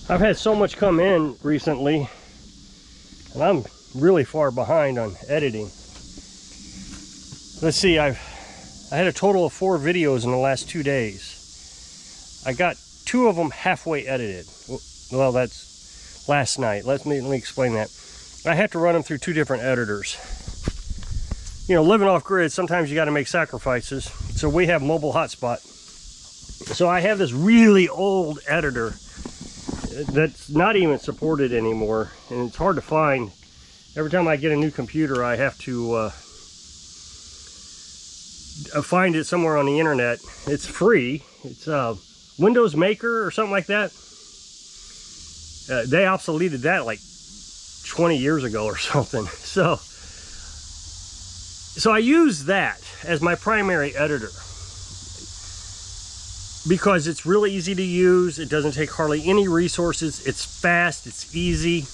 I've had so much come in recently, and I'm really far behind on editing. Let's see, I had a total of 4 videos in the last 2 days. I got 2 of them halfway edited. Well, that's last night. Let me explain that. I had to run them through 2 different editors. You know, living off grid, sometimes you got to make sacrifices. So we have mobile hotspot. So I have this really old editor that's not even supported anymore, and it's hard to find. Every time I get a new computer, I have to find it somewhere on the internet. It's free. It's Windows Maker or something like that. They obsoleted that like 20 years ago or something. So I use that as my primary editor, because it's really easy to use. It doesn't take hardly any resources. It's fast, it's easy,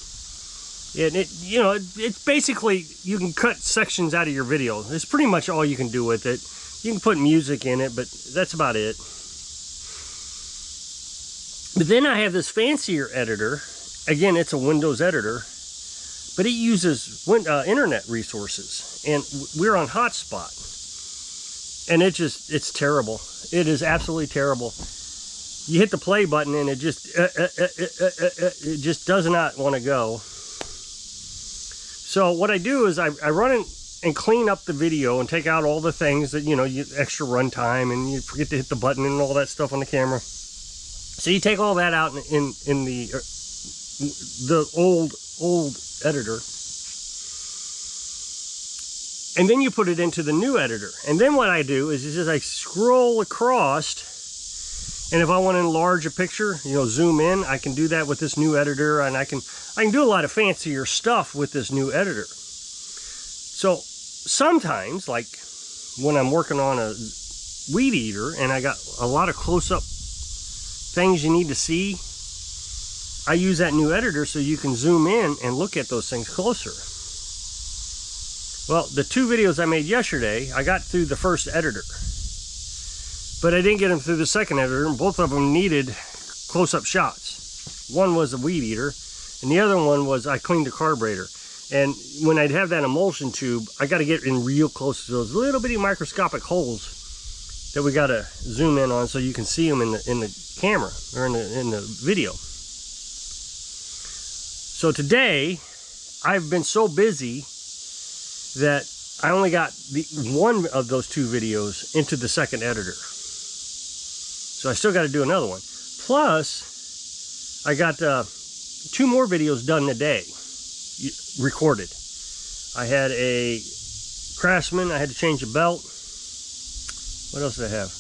and it's basically, you can cut sections out of your video. It's pretty much all you can do with it. You can put music in it, but that's about it. But then I have this fancier editor. Again, it's a Windows editor, but it uses internet resources, and we're on hotspot. And it's terrible. It is absolutely terrible. You hit the play button and it just does not want to go. So what I do is I run it and clean up the video and take out all the things that, you extra runtime, and you forget to hit the button and all that stuff on the camera. So you take all that out in the old editor. And then you put it into the new editor. And then what I do is just I scroll across, and if I want to enlarge a picture, zoom in, I can do that with this new editor, and I can do a lot of fancier stuff with this new editor. So sometimes, like when I'm working on a weed eater and I got a lot of close-up things you need to see, I use that new editor so you can zoom in and look at those things closer. Well, the 2 videos I made yesterday, I got through the first editor, but I didn't get them through the second editor, and both of them needed close-up shots. One was a weed eater, and the other one was I cleaned the carburetor. And when I'd have that emulsion tube, I got to get in real close to those little bitty microscopic holes that we got to zoom in on so you can see them in the camera, or in the video. So today, I've been so busy that I only got one of those 2 videos into the second editor. So I still got to do another one. Plus, I got 2 more videos done today, recorded. I had a Craftsman, I had to change a belt. What else did I have?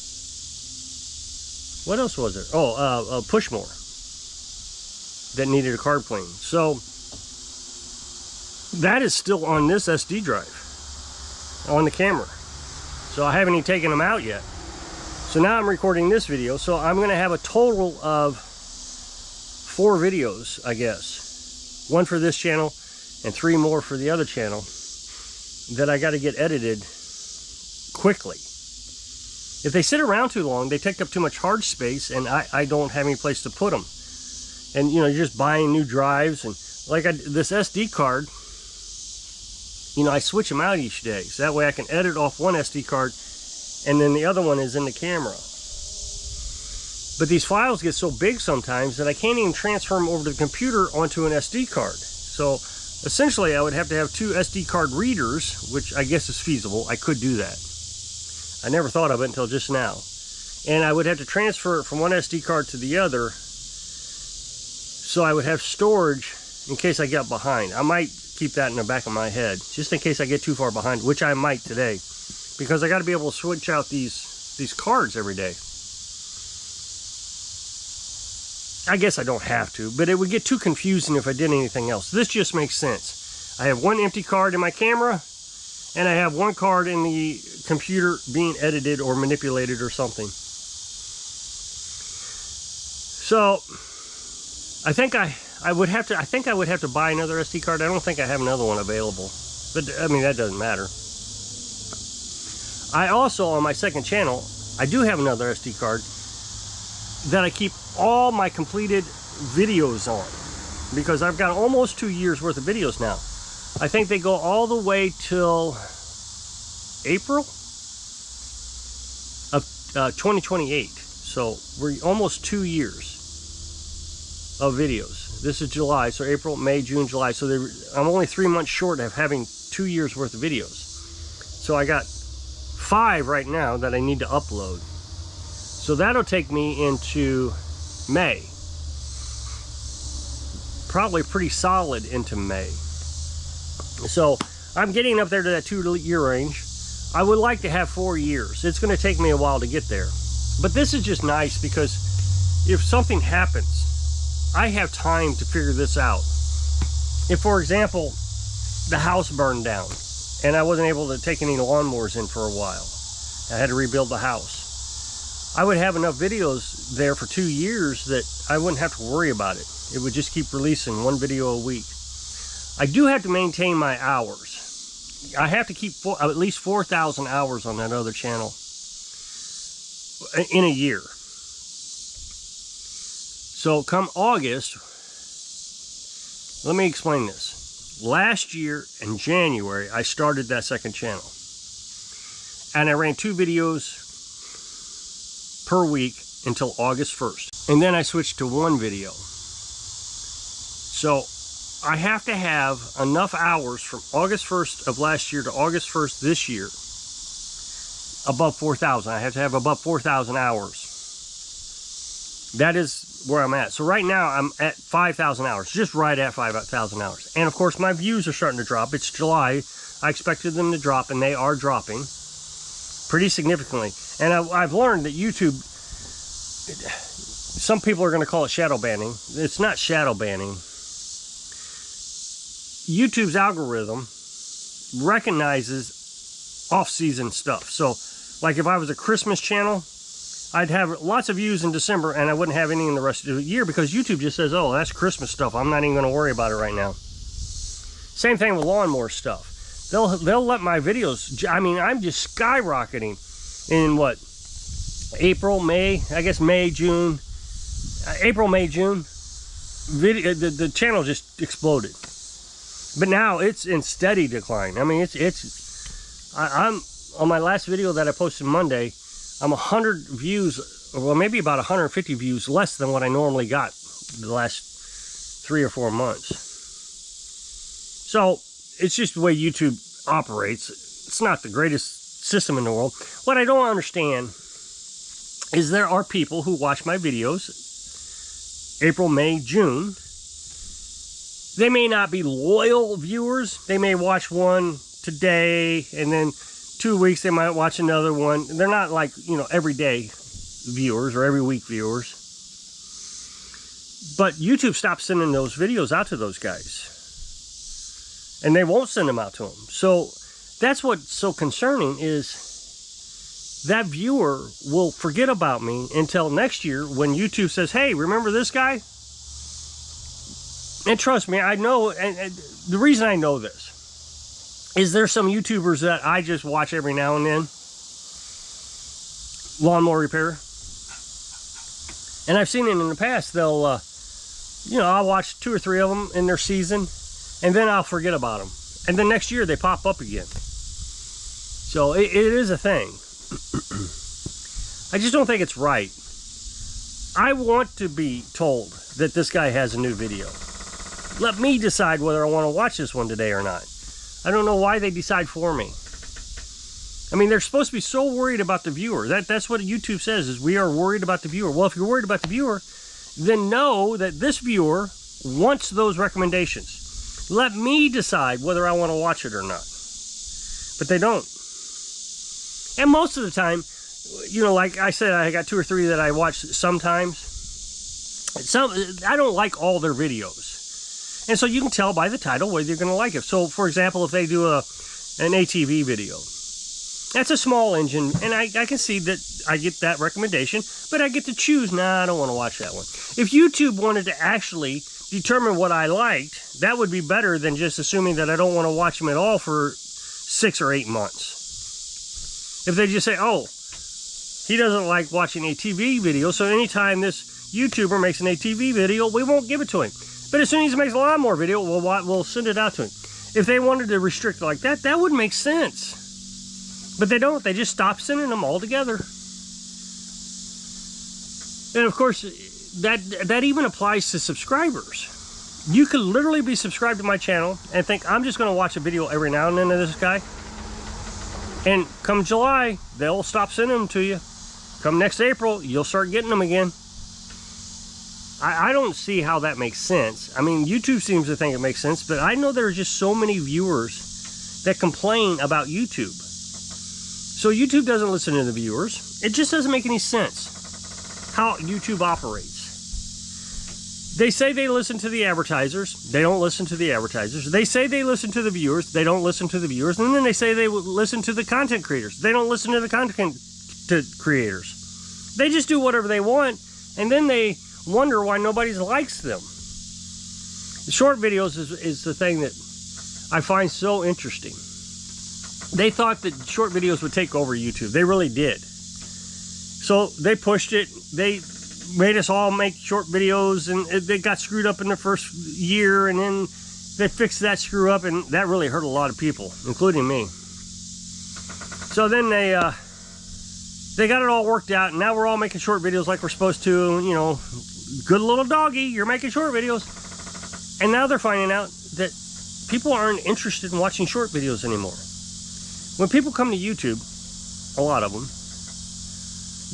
What else was there? Oh, a Pushmore that needed a carb clean. So that is still on this SD drive, on the camera. So I haven't even taken them out yet. So now I'm recording this video. So I'm going to have a total of 4 videos, I guess. 1 for this channel and 3 more for the other channel that I got to get edited quickly. If they sit around too long, they take up too much hard space, and I don't have any place to put them. And you're just buying new drives, and like this SD card, I switch them out each day, so that way I can edit off one SD card and then the other one is in the camera. But these files get so big sometimes that I can't even transfer them over to the computer onto an SD card. So essentially I would have to have 2 SD card readers, which I guess is feasible. I could do that. I never thought of it until just now. And I would have to transfer it from one SD card to the other, so I would have storage in case I get behind. I might keep that in the back of my head, just in case I get too far behind, which I might today, because I got to be able to switch out these cards every day. I guess I don't have to, but it would get too confusing if I did anything else. This just makes sense. I have one empty card in my camera, and I have one card in the computer being edited or manipulated or something. So I think I would have to buy another SD card. I don't think I have another one available, but I mean, that doesn't matter. I also, on my second channel, I do have another SD card that I keep all my completed videos on, because I've got almost 2 years worth of videos now. I think they go all the way till April of 2028. So we're almost 2 years of videos. This is July, so April, May, June, July. So I'm only 3 months short of having 2 years worth of videos. So I got 5 right now that I need to upload. So that'll take me into May. Probably pretty solid into May. So I'm getting up there to that 2-year range. I would like to have 4 years. It's going to take me a while to get there. But this is just nice because if something happens, I have time to figure this out. If, for example, the house burned down and I wasn't able to take any lawnmowers in for a while, I had to rebuild the house, I would have enough videos there for 2 years that I wouldn't have to worry about it. It would just keep releasing 1 video a week. I do have to maintain my hours. I have to keep at least 4,000 hours on that other channel in a year. So come August, let me explain this. Last year in January, I started that second channel. And I ran 2 videos per week until August 1st. And then I switched to 1 video. So I have to have enough hours from August 1st of last year to August 1st this year, above 4,000. I have to have above 4,000 hours. That is where I'm at. So right now I'm at 5,000 hours, just right at 5,000 hours. And of course my views are starting to drop. It's July. I expected them to drop, and they are dropping pretty significantly. And I've learned that YouTube, some people are going to call it shadow banning. It's not shadow banning. YouTube's algorithm recognizes off-season stuff. So like if I was a Christmas channel, I'd have lots of views in December and I wouldn't have any in the rest of the year, because YouTube just says, oh, that's Christmas stuff, I'm not even going to worry about it right now. Same thing with lawnmower stuff. They'll let my videos, I mean, I'm just skyrocketing in what, April, May, I guess May, June, April, May, June, the channel just exploded. But now it's in steady decline. I mean, I'm on my last video that I posted Monday, I'm 100 views, well, maybe about 150 views less than what I normally got the last 3 or 4 months. So it's just the way YouTube operates. It's not the greatest system in the world. What I don't understand is there are people who watch my videos April, May, June. They may not be loyal viewers. They may watch one today, and then 2 weeks they might watch another one. They're not like, you know, everyday viewers or every week viewers. But YouTube stopped sending those videos out to those guys. And they won't send them out to them. So that's what's so concerning, is that viewer will forget about me until next year when YouTube says, hey, remember this guy? And trust me, I know, and the reason I know this is there's some YouTubers that I just watch every now and then. Lawnmower repair. And I've seen it in the past. They'll, you know, I'll watch 2 or 3 of them in their season, and then I'll forget about them. And then next year they pop up again. So it is a thing. I just don't think it's right. I want to be told that this guy has a new video. Let me decide whether I want to watch this one today or not. I don't know why they decide for me. I mean, they're supposed to be so worried about the viewer. That's what YouTube says, is we are worried about the viewer. Well, if you're worried about the viewer, then know that this viewer wants those recommendations. Let me decide whether I want to watch it or not. But they don't. And most of the time, you know, like I said, I got 2 or 3 that I watch sometimes. I don't like all their videos. And so you can tell by the title whether you're going to like it. So, for example, if they do an ATV video, that's a small engine, and I can see that I get that recommendation, but I get to choose, nah, I don't want to watch that one. If YouTube wanted to actually determine what I liked, that would be better than just assuming that I don't want to watch them at all for 6 or 8 months. If they just say, oh, he doesn't like watching ATV videos, so anytime this YouTuber makes an ATV video, we won't give it to him. But as soon as he makes a lot more video, we'll send it out to him. If they wanted to restrict it like that, that would make sense. But they don't. They just stop sending them altogether. And of course, that even applies to subscribers. You could literally be subscribed to my channel and think, I'm just going to watch a video every now and then of this guy. And come July, they'll stop sending them to you. Come next April, you'll start getting them again. I don't see how that makes sense. I mean, YouTube seems to think it makes sense, but I know there are just so many viewers that complain about YouTube. So YouTube doesn't listen to the viewers. It just doesn't make any sense how YouTube operates. They say they listen to the advertisers. They don't listen to the advertisers. They say they listen to the viewers. They don't listen to the viewers. And then they say they listen to the content creators. They don't listen to the content creators. They just do whatever they want, and then they wonder why nobody likes them. Short videos is the thing that I find so interesting. They thought that short videos would take over YouTube. They really did. So they pushed it. They made us all make short videos, and they got screwed up in the first year, and then they fixed that screw up, and that really hurt a lot of people, including me. So then they got it all worked out, and now we're all making short videos like we're supposed to. You know, good little doggy, you're making short videos. And now they're finding out that people aren't interested in watching short videos anymore. When people come to YouTube, a lot of them,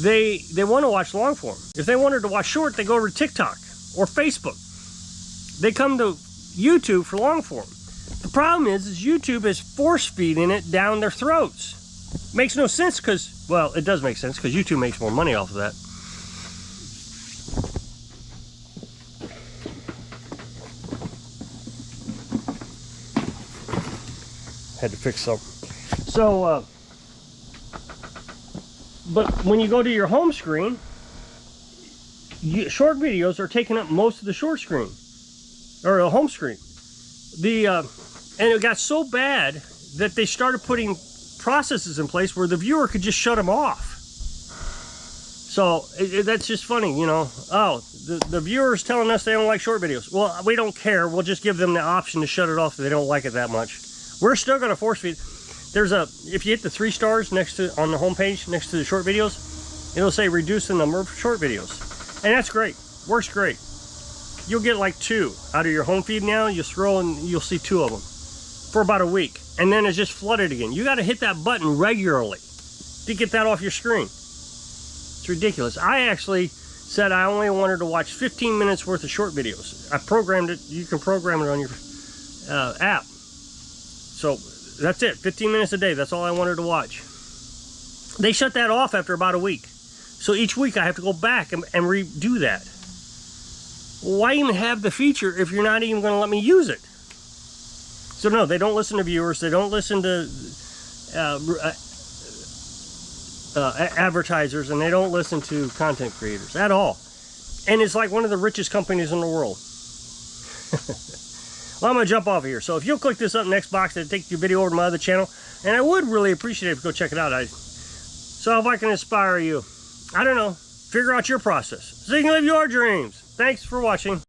they want to watch long form. If they wanted to watch short, they go over to TikTok or Facebook. They come to YouTube for long form. The problem is YouTube is force feeding it down their throats. Makes no sense because, well, it does make sense because YouTube makes more money off of that. Had to fix something. So, but when you go to your home screen, short videos are taking up most of the short screen, or a home screen. And it got so bad that they started putting processes in place where the viewer could just shut them off. So that's just funny, you know. Oh, the viewer's telling us they don't like short videos. Well, we don't care. We'll just give them the option to shut it off if they don't like it that much. We're still going to force feed. If you hit the 3 stars next to on the home page next to the short videos, it'll say reduce the number of short videos, and that's great. Works great. You'll get like 2 out of your home feed now. You scroll and you'll see 2 of them for about a week, and then it's just flooded again. You got to hit that button regularly to get that off your screen. It's ridiculous. I actually said I only wanted to watch 15 minutes worth of short videos. I programmed it. You can program it on your app. So that's it, 15 minutes a day. That's all I wanted to watch. They shut that off after about a week. So each week I have to go back and redo that. Why even have the feature if you're not even going to let me use it? So no, they don't listen to viewers. They don't listen to advertisers, and they don't listen to content creators at all. And it's like one of the richest companies in the world. Well, I'm going to jump off of here. So if you'll click this up next box, it'll take your video over to my other channel. And I would really appreciate it if you go check it out. So if I can inspire you, I don't know, figure out your process so you can live your dreams. Thanks for watching.